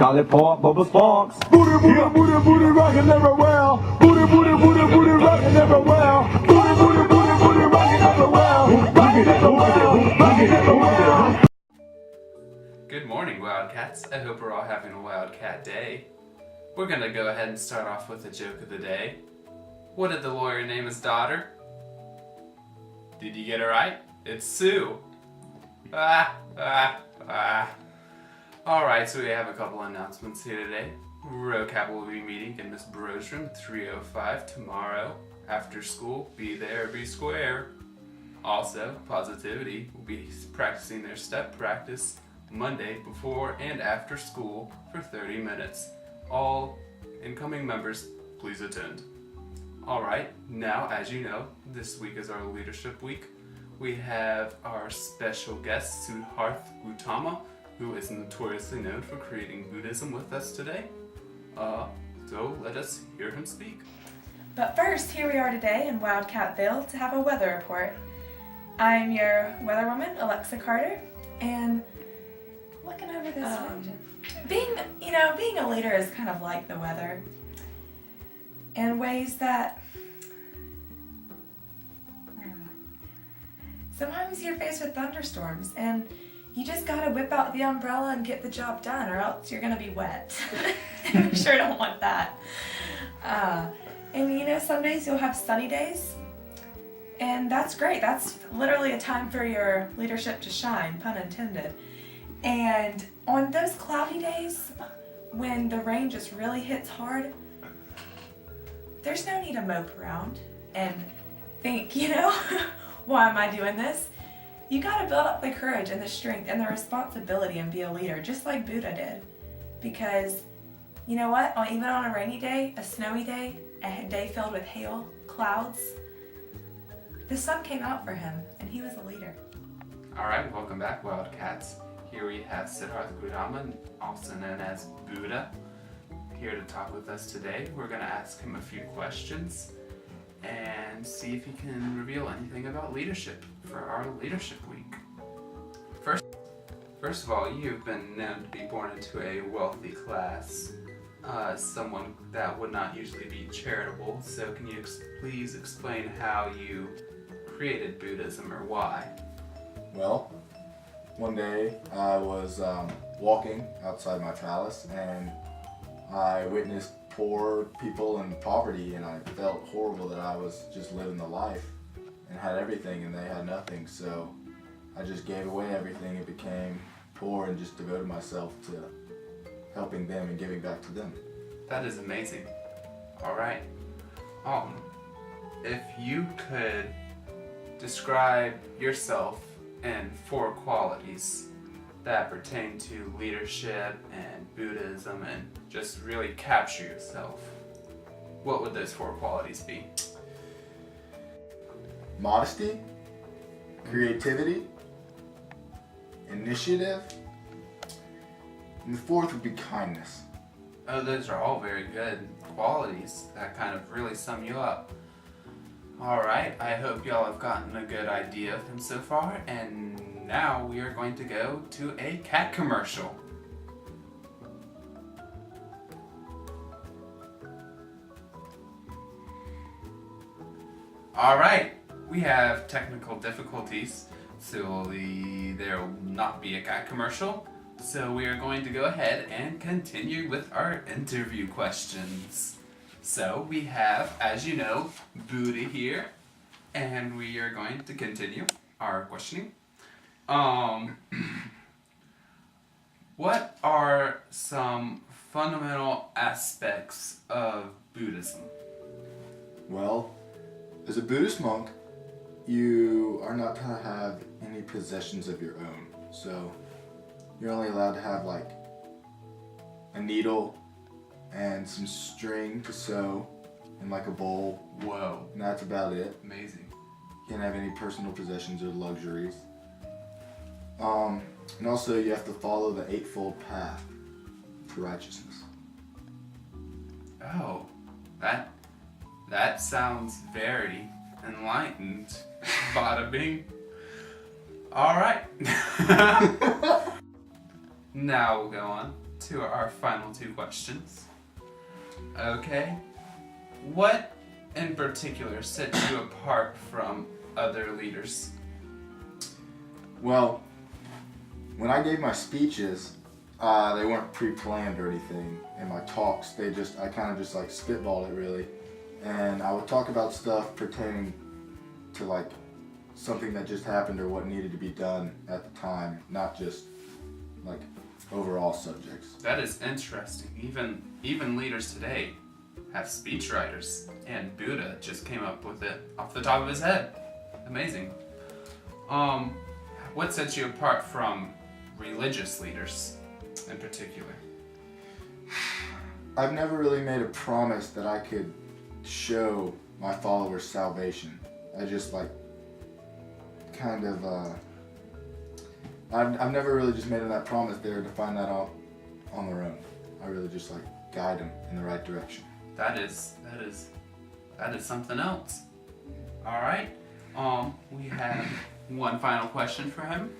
Call it pork, bubble sparks. Booty, booty, booty, booty, rockin' everywhere. Booty, booty, booty, booty, rockin' everywhere. Booty, booty, booty, booty, rockin' everywhere. Rockin' everywhere, rockin' everywhere. Good morning, Wildcats. I hope we're all having a Wildcat day. We're gonna go ahead and start off with the joke of the day. What did the lawyer name his daughter? Did you get it right? It's Sue. Alright, so we have a couple announcements here today. RoCap will be meeting in Miss Bro's room 305 tomorrow. After school, be there, be square. Also, Positivity will be practicing their step practice Monday before and after school for 30 minutes. All incoming members, please attend. Alright, now as you know, this week is our leadership week. We have our special guest, Siddharth Gautama, who is notoriously known for creating Buddhism with us today. So let us hear him speak. But first, here we are today in Wildcatville to have a weather report. I'm your weather woman, Alexa Carter, and looking over this region. Being a leader is kind of like the weather in ways that sometimes you're faced with thunderstorms and you just gotta whip out the umbrella and get the job done, or else you're gonna be wet. We sure don't want that. And some days you'll have sunny days, and that's great. That's literally a time for your leadership to shine, pun intended. And on those cloudy days, when the rain just really hits hard, there's no need to mope around and think, why am I doing this? You gotta build up the courage and the strength and the responsibility and be a leader, just like Buddha did. Because, you know what? Even on a rainy day, a snowy day, a day filled with hail, clouds, the sun came out for him, and he was a leader. Alright, welcome back, Wildcats. Here we have Siddharth Gautama, also known as Buddha, here to talk with us today. We're going to ask him a few questions and see if he can reveal anything about leadership for our leadership week. First of all, you've been known to be born into a wealthy class, someone that would not usually be charitable. So can you please explain how you created Buddhism, or why? Well, one day I was walking outside my palace and I witnessed poor people in poverty, and I felt horrible that I was just living the life and had everything and they had nothing. So I just gave away everything and became poor and just devoted myself to helping them and giving back to them. That is amazing. Alright. If you could describe yourself in 4 qualities that pertain to leadership and Buddhism and just really capture yourself, what would those 4 qualities be? Modesty, creativity, initiative, and the 4th would be kindness. Oh, those are all very good qualities that kind of really sum you up. Alright, I hope y'all have gotten a good idea of them so far, and now we are going to go to a cat commercial. Alright, we have technical difficulties, so there will not be a cat commercial. So we are going to go ahead and continue with our interview questions. So we have, as you know, Buddha here, and we are going to continue our questioning. What are some fundamental aspects of Buddhism? Well, as a Buddhist monk, you are not to have any possessions of your own. So you're only allowed to have like a needle and some string to sew and like a bowl. Whoa. And that's about it. Amazing. You can't have any personal possessions or luxuries. And also you have to follow the 8-fold path to righteousness. Oh, that sounds very enlightened. Bada bing. Alright. Now we'll go on to to our final two questions. Okay. What in particular sets you apart from other leaders? Well, when I gave my speeches, they weren't pre-planned or anything. In my talks, I kind of just like spitballed it really. And I would talk about stuff pertaining to like something that just happened or what needed to be done at the time, not just like overall subjects. That is interesting. Even leaders today have speechwriters, and Buddha just came up with it off the top of his head. Amazing. What sets you apart from religious leaders in particular? I've never really made a promise that I could show my followers salvation. I just like kind of I've never really just made them that promise. They're to find that out on their own. I really just like guide them in the right direction. That is something else. All right. We have one final question for him.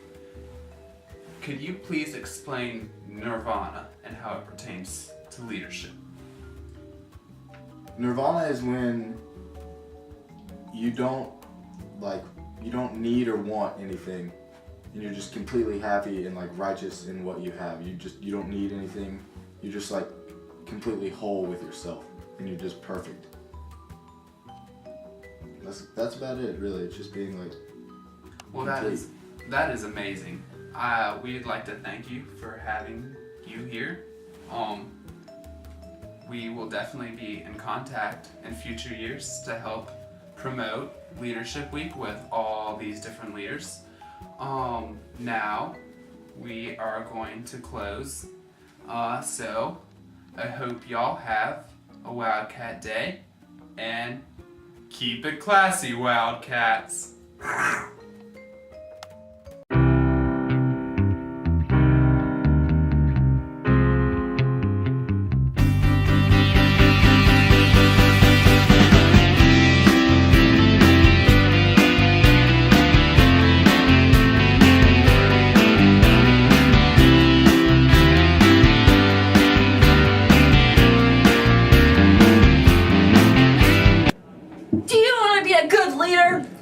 Could you please explain nirvana and how it pertains to leadership? Nirvana is when you don't need or want anything, and you're just completely happy and like righteous in what you have. You don't need anything. You're just like completely whole with yourself, and you're just perfect. That's about it, really. It's just being like. Well, that is amazing. We'd like to thank you for having you here. We will definitely be in contact in future years to help promote Leadership Week with all these different leaders. Now we are going to close. So I hope y'all have a Wildcat Day, and keep it classy, Wildcats.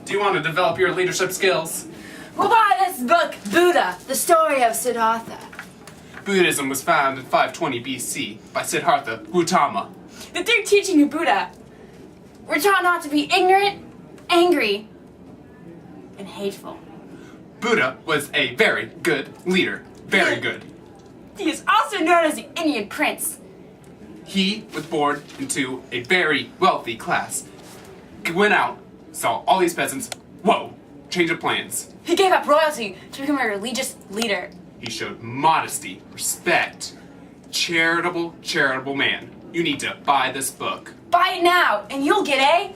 Do you want to develop your leadership skills? Well, buy this book, Buddha, the story of Siddhartha. Buddhism was founded in 520 BC by Siddhartha Gautama. The third teaching of Buddha. We're taught not to be ignorant, angry, and hateful. Buddha was a very good leader. Very good. He is also known as the Indian Prince. He was born into a very wealthy class. He went out, saw all these peasants. Whoa, change of plans. He gave up royalty to become a religious leader. He showed modesty, respect. Charitable man. You need to buy this book. Buy it now, and you'll get a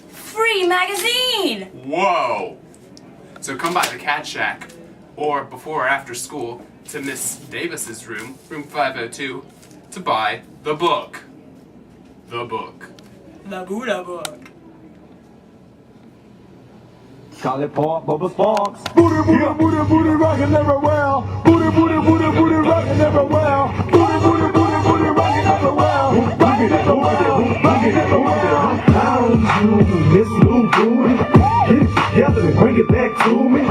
free magazine. Whoa! So come by the Cat Shack, or before or after school, to Miss Davis's room 502, to buy the book. The book. The Buddha book. Call it pork, bubble sparks. Booty, booty, booty, booty, rockin' everywhere. Booty, booty, booty, booty, rockin' everywhere. Booty, booty, booty, booty, rockin' everywhere. Rockin' everywhere, rockin' everywhere. How's you, Miss Lou Booty? Get it together and bring it back to me.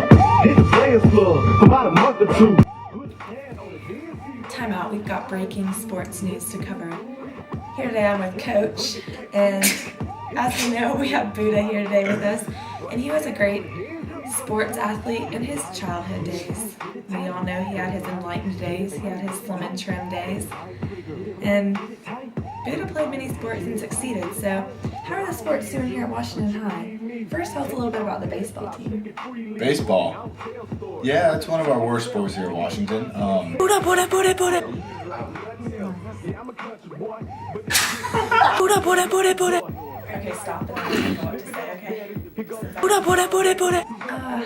Hit the Players Club for about a month or two. Time out, we've got breaking sports news to cover. Here today I'm with Coach, and as we know, we have Buddha here today with us, and he was a great sports athlete in his childhood days. We all know he had his enlightened days, he had his slim and trim days, and Buddha played many sports and succeeded. So how are the sports doing here at Washington High? First, tell us a little bit about the baseball team. Baseball? Yeah, it's one of our worst sports here at Washington. Buddha, Buddha, Buddha, Buddha. Buddha, Buddha, Buddha, Buddha. Okay, stop and then know what to say, okay? Buddha, Buddha, Buddha, Buddha.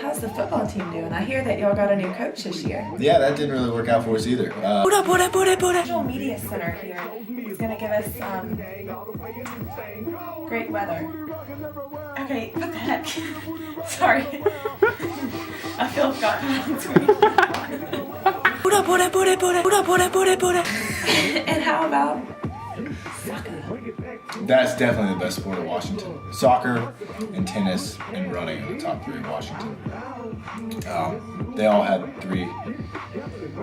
How's the football team doing? I hear that y'all got a new coach this year. Yeah, that didn't really work out for us either. Buddha, Buddha, Buddha, Buddha. Regional Media Center here is going to give us great weather. Okay, what the heck? Sorry. I feel I've got on screen. Buddha, And how about That's definitely the best sport of Washington. Soccer and tennis and running are the top 3 in Washington. They all had 3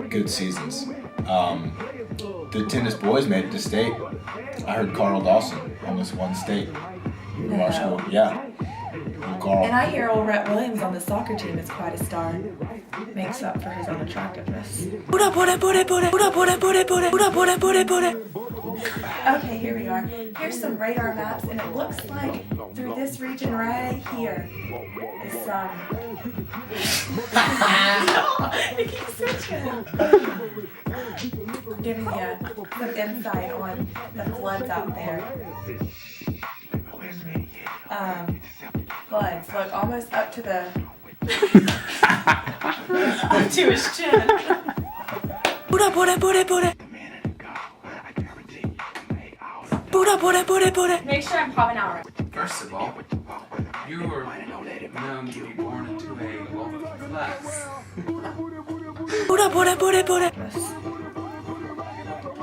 good seasons. The tennis boys made it to state. I heard Carl Dawson almost won state from our school. Yeah. Little Carl. And I hear old Rhett Williams on the soccer team is quite a star. Makes up for his unattractiveness. Okay, here we are. Here's some radar maps, and it looks like through this region right here is it keeps switching. Giving you some insight on the floods out there. Floods, look, almost up to the up to his chin. Make sure I'm popping out right. First of all, you were known to be born into a wealthy class.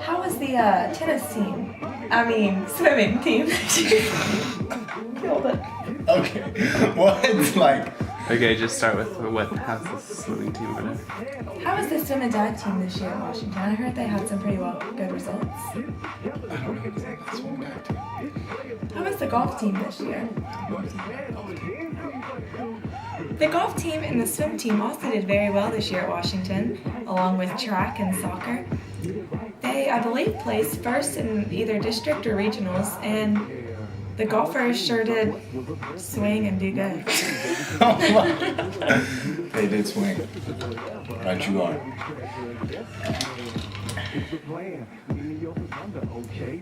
How was the tennis team? I mean, swimming team. Killed it. Okay. What? Like. Okay, just start with how's the swimming team going? How was the swim and dive team this year at Washington? I heard they had some pretty good results. I don't know anything about swimming dive team. How was the golf team this year? The golf team and the swim team also did very well this year at Washington, along with track and soccer. They, I believe, placed first in either district or regionals, and the golfers sure did swing and do good. They did swing. Right you are.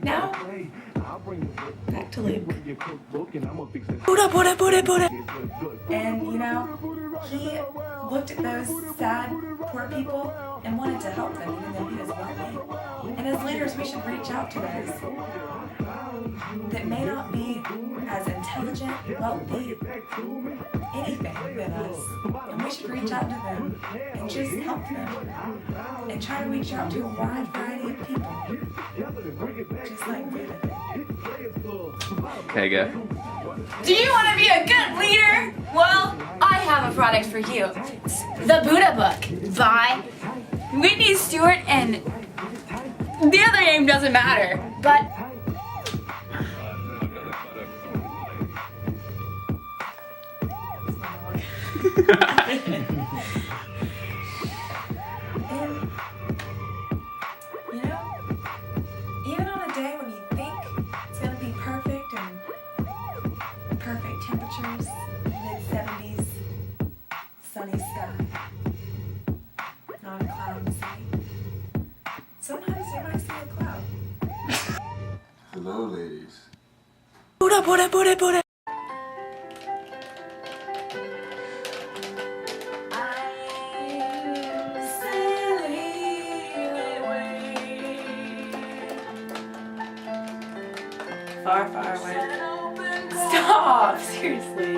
Now, back to Luke. And, you know, he looked at those sad, poor people and wanted to help them, even though he was wealthy. And as leaders, we should reach out to those that may not be as intelligent, wealthy, anything than us. And we should reach out to them and just help them. And try to reach out to a wide variety of people. Just like Buddha. Okay, go. Do you want to be a good leader? Well, I have a product for you. It's the Budda book by Whitney Stewart, and the other name doesn't matter, but And, you know, even on a day when you think it's going to be perfect and perfect temperatures, mid-70s, sunny sky, not a cloud in sight, sometimes you might see a cloud. Hello, ladies. Far, far away. Stop! Seriously.